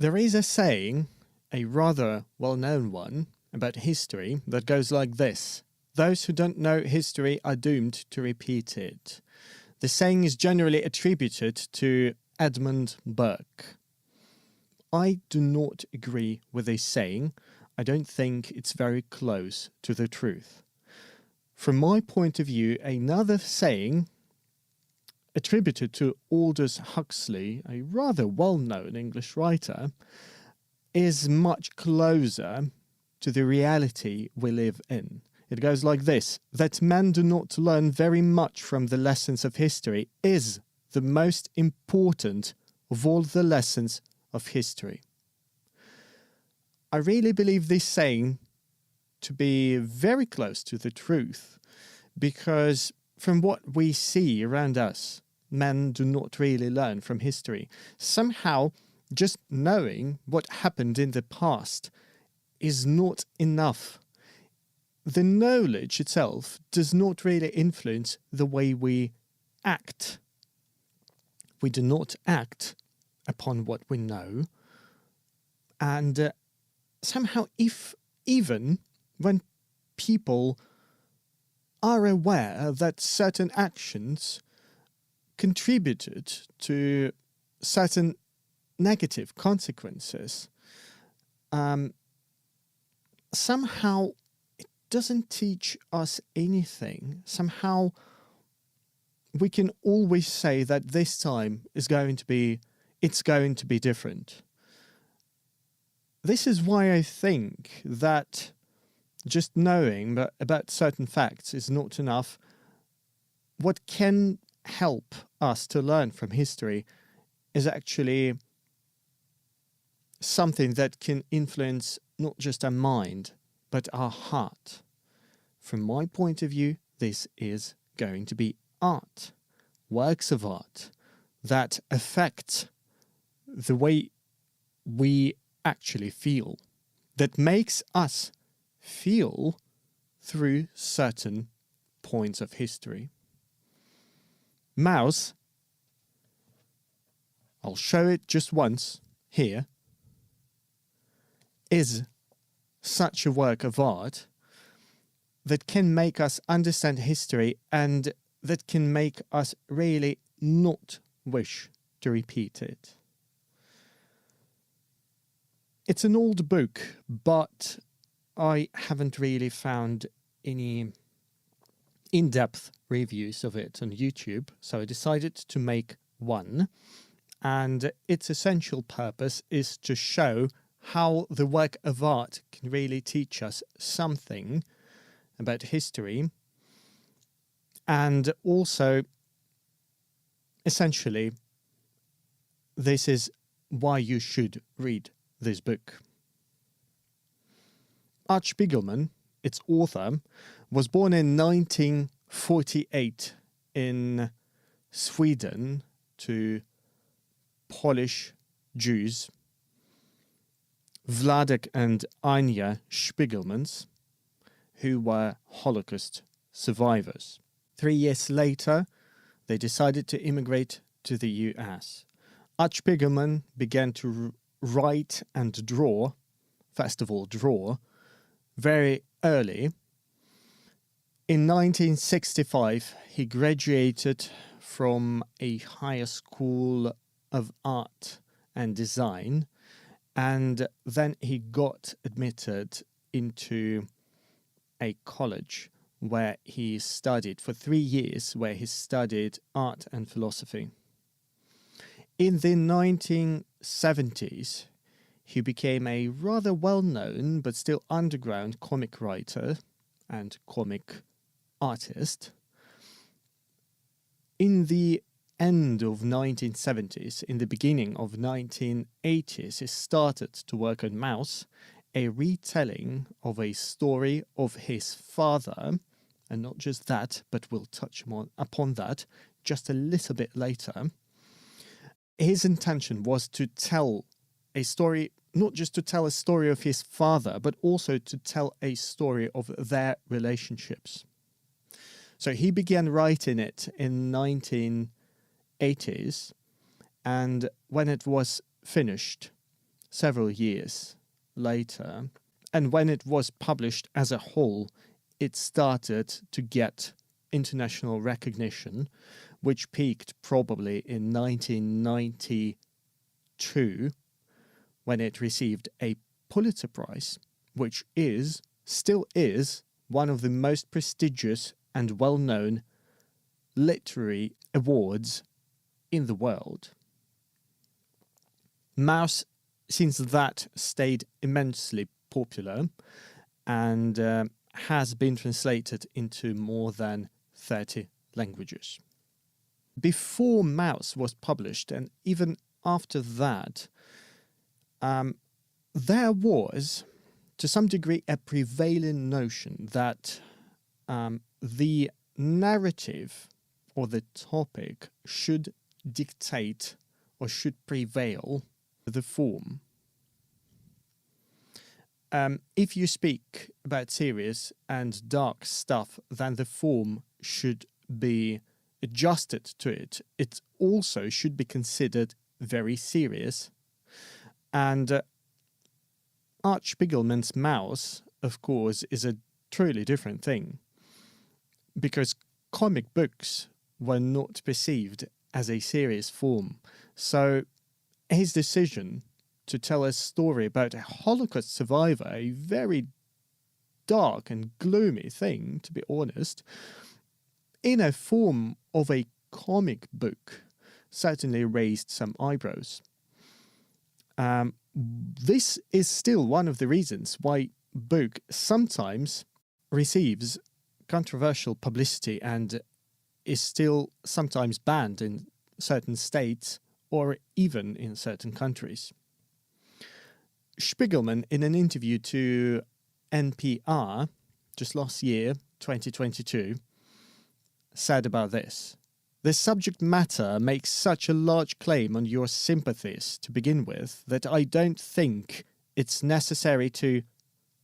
There is a saying, a rather well-known one, about history that goes like this: those who don't know history are doomed to repeat it. The saying is generally attributed to Edmund Burke. I do not agree with this saying. I don't think it's very close to the truth. From my point of view, another saying attributed to Aldous Huxley, a rather well-known English writer, is much closer to the reality we live in. It goes like this: that men do not learn very much from the lessons of history is the most important of all the lessons of history. I really believe this saying to be very close to the truth, because from what we see around us, men do not really learn from history. Somehow, just knowing what happened in the past is not enough. The knowledge itself does not really influence the way we act. We do not act upon what we know. And somehow, even when people are aware that certain actions contributed to certain negative consequences, somehow it doesn't teach us anything. Somehow we can always say that this time it's going to be different. This is why I think that just knowing about certain facts is not enough. What can help us to learn from history is actually something that can influence not just our mind, but our heart. From my point of view, this is going to be art, works of art that affect the way we actually feel, that makes us feel through certain points of history. Mouse, I'll show it just once here, is such a work of art that can make us understand history and that can make us really not wish to repeat it. It's an old book, but I haven't really found any in-depth reviews of it on YouTube, so I decided to make one. And its essential purpose is to show how the work of art can really teach us something about history. And also, essentially, this is why you should read this book. Art Spiegelman, its author, was born in 1948 in Sweden to Polish Jews, Wladek and Ania Spiegelmans, who were Holocaust survivors. 3 years later, they decided to immigrate to the US. Art Spiegelman began to write and draw, first of all draw, very early. In 1965, he graduated from a higher school of art and design, and then he got admitted into a college where he studied for 3 years, where he studied art and philosophy. In the 1970s, he became a rather well-known but still underground comic writer and comic artist. In the end of 1970s, in the beginning of 1980s, he started to work on Mouse, a retelling of a story of his father, and not just that, but we'll touch more upon that just a little bit later. His intention was to tell a story, not just to tell a story of his father, but also to tell a story of their relationships. So he began writing it in 1980s, and when it was finished, several years later. And when it was published as a whole, it started to get international recognition, which peaked probably in 1992 when it received a Pulitzer Prize, which still is one of the most prestigious and well-known literary awards in the world. Maus, since that, stayed immensely popular and has been translated into more than 30 languages. Before Maus was published, and even after that, there was, to some degree, a prevailing notion that the narrative or the topic should dictate or should prevail the form. If you speak about serious and dark stuff, then the form should be adjusted to it. It also should be considered very serious. And Art Spiegelman's Maus, of course, is a truly different thing, because comic books were not perceived as a serious form. So his decision to tell a story about a Holocaust survivor, a very dark and gloomy thing, to be honest, in a form of a comic book, certainly raised some eyebrows. This is still one of the reasons why book sometimes receives controversial publicity and is still sometimes banned in certain states or even in certain countries. Spiegelman, in an interview to NPR just last year, 2022, said about this: "The subject matter makes such a large claim on your sympathies to begin with that I don't think it's necessary to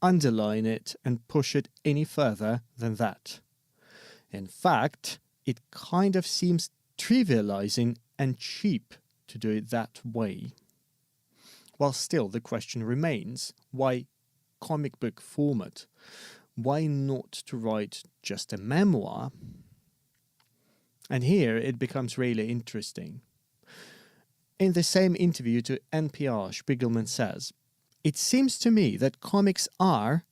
underline it and push it any further than that. In fact, it kind of seems trivializing and cheap to do it that way." While still the question remains, why comic book format? Why not to write just a memoir? And here it becomes really interesting. In the same interview to NPR, Spiegelman says, "It seems to me that comics are,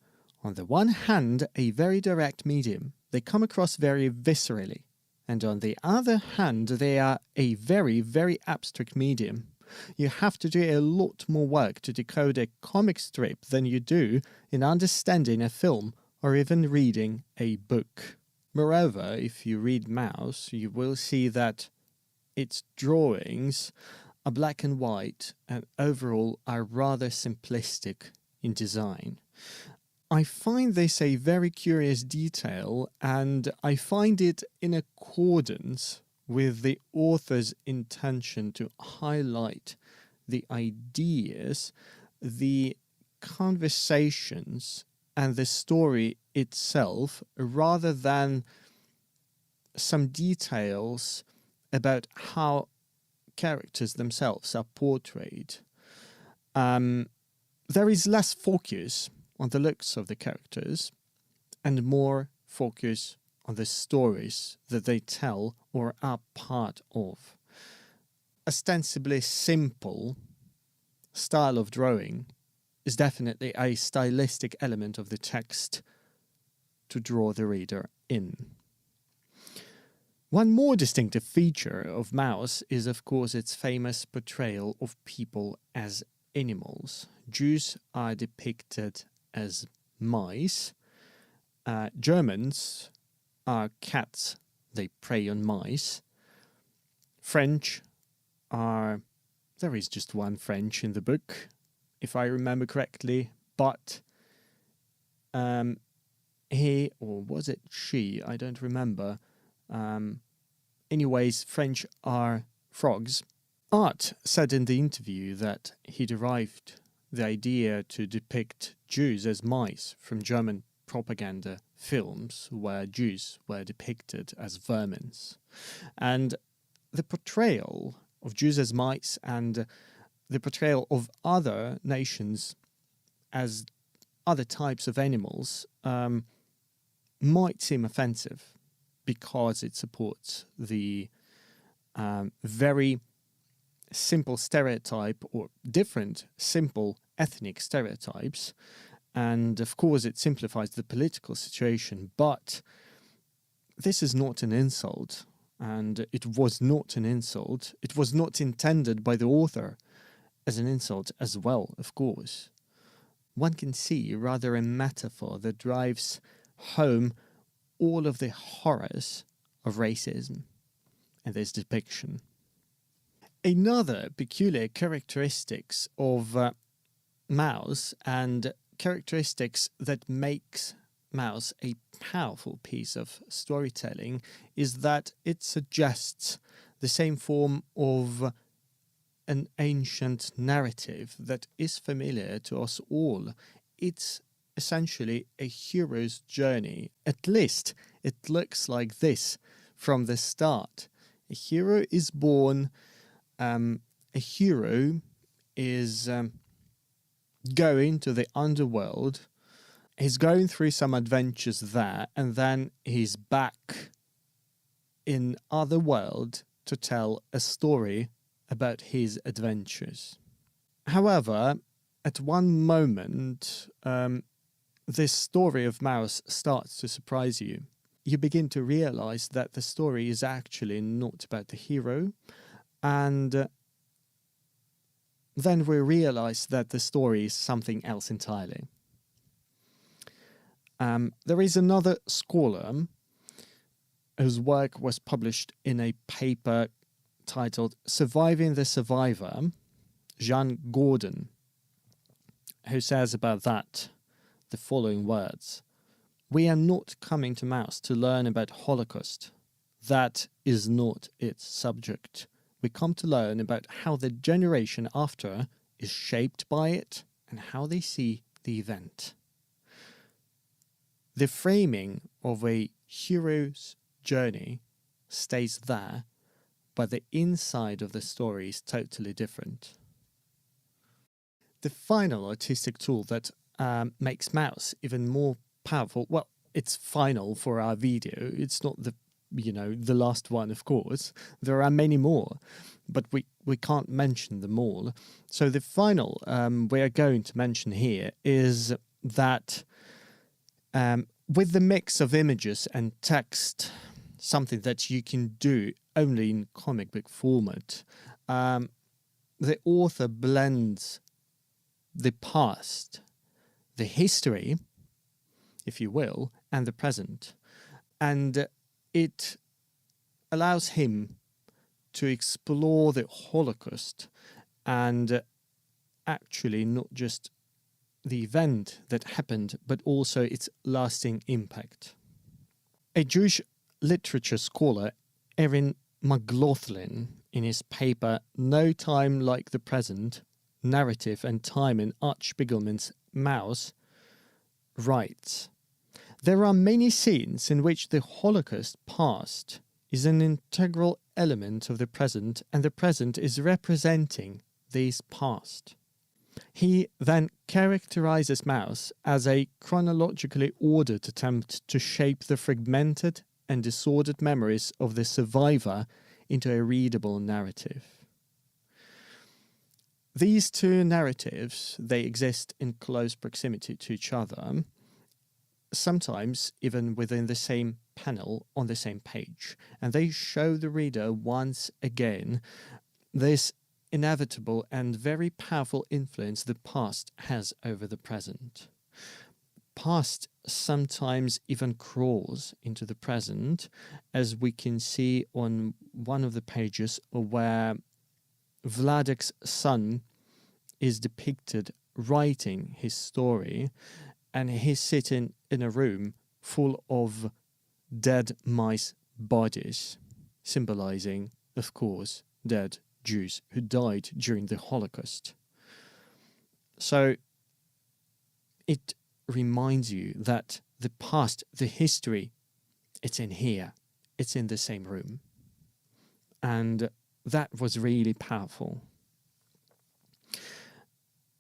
on the one hand, a very direct medium. They come across very viscerally. And on the other hand, they are a very, very abstract medium. You have to do a lot more work to decode a comic strip than you do in understanding a film or even reading a book." Moreover, if you read Maus, you will see that its drawings are black and white and overall are rather simplistic in design. I find this a very curious detail, and I find it in accordance with the author's intention to highlight the ideas, the conversations, and the story itself, rather than some details about how characters themselves are portrayed. There is less focus on the looks of the characters and more focus on the stories that they tell or are part of. Ostensibly simple style of drawing is definitely a stylistic element of the text to draw the reader in. One more distinctive feature of Maus is, of course, its famous portrayal of people as animals. Jews are depicted as mice. Germans are cats, they prey on mice. French are... there is just one French in the book, if I remember correctly, but he, or was it she, I don't remember. Anyways, French are frogs. Art said in the interview that he derived the idea to depict Jews as mice from German propaganda films where Jews were depicted as vermins. And the portrayal of Jews as mice and the portrayal of other nations as other types of animals might seem offensive because it supports the very simple stereotype or different simple ethnic stereotypes. And of course, it simplifies the political situation, but this is not an insult, and it was not an insult. It was not intended by the author as an insult as well, of course. One can see rather a metaphor that drives home all of the horrors of racism in this depiction. Another peculiar characteristics of Maus, and characteristics that makes Maus a powerful piece of storytelling, is that it suggests the same form of an ancient narrative that is familiar to us all. It's essentially a hero's journey. At least it looks like this from the start. A hero is born, a hero is going to the underworld, he's going through some adventures there, and then he's back in other world to tell a story about his adventures. However, at one moment, this story of Maus starts to surprise you. You begin to realize that the story is actually not about the hero, and then we realize that the story is something else entirely. There is another scholar whose work was published in a paper titled Surviving the Survivor, Jean Gordon, who says about that the following words: "We are not coming to Maus to learn about Holocaust. That is not its subject. We come to learn about how the generation after is shaped by it and how they see the event." The framing of a hero's journey stays there, but the inside of the story is totally different. The final artistic tool that makes Maus even more powerful, well, it's final for our video. It's not the last one, of course. There are many more, but we can't mention them all. So the final we are going to mention here is that with the mix of images and text, something that you can do only in comic book format, the author blends the past, the history, if you will, and the present. And it allows him to explore the Holocaust, and actually not just the event that happened, but also its lasting impact. A Jewish literature scholar, Erin McLaughlin, in his paper No Time Like the Present, Narrative and Time in Art Spiegelman's Maus, writes, "There are many scenes in which the Holocaust past is an integral element of the present, and the present is representing this past." He then characterizes Maus as a chronologically ordered attempt to shape the fragmented and disordered memories of the survivor into a readable narrative. These two narratives, they exist in close proximity to each other, sometimes even within the same panel on the same page, and they show the reader once again this inevitable and very powerful influence the past has over the present. Past sometimes even crawls into the present, as we can see on one of the pages where Vladek's son is depicted writing his story, and he's sitting in a room full of dead mice bodies, symbolizing, of course, dead Jews who died during the Holocaust. So it reminds you that the past, the history, it's in here, it's in the same room. And that was really powerful.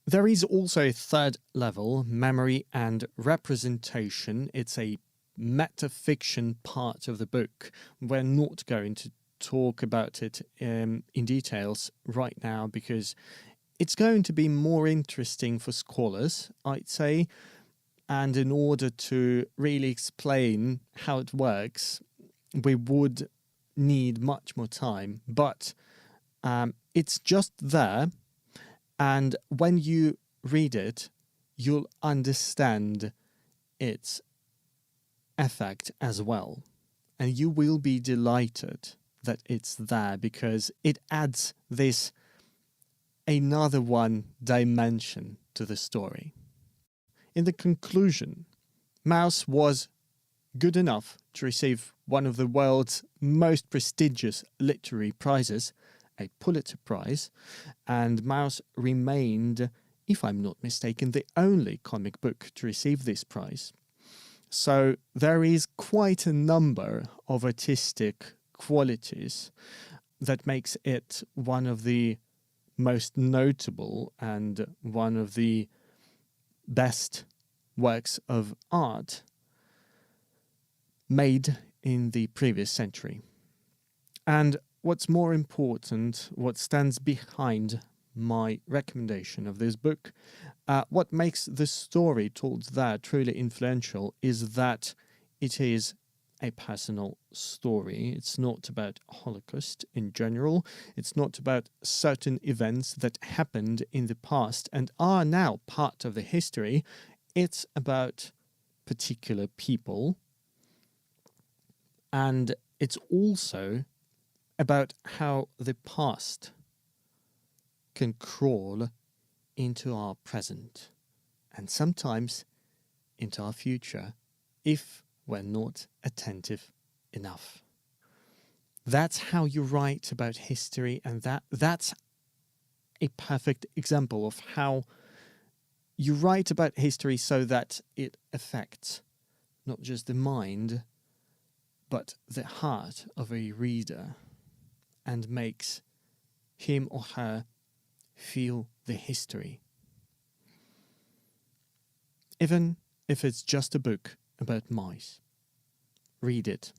There is also a third level, memory and representation. It's a metafiction part of the book. We're not going to talk about it in details right now because it's going to be more interesting for scholars, I'd say. And in order to really explain how it works, we would need much more time. But it's just there. And when you read it, you'll understand its effect as well. And you will be delighted that it's there because it adds this another one dimension to the story. In the conclusion, Maus was good enough to receive one of the world's most prestigious literary prizes, a Pulitzer Prize, and Maus remained, if I'm not mistaken, the only comic book to receive this prize. So there is quite a number of artistic qualities that makes it one of the most notable and one of the best works of art made in the previous century. And what's more important, what stands behind my recommendation of this book, what makes the story told there truly influential is that it is a personal story. It's not about Holocaust in general. It's not about certain events that happened in the past and are now part of the history. It's about particular people. And it's also about how the past can crawl into our present and sometimes into our future if we're not attentive enough. That's how you write about history, and that's a perfect example of how you write about history so that it affects not just the mind, but the heart of a reader and makes him or her feel the history. Even if it's just a book about mice, read it.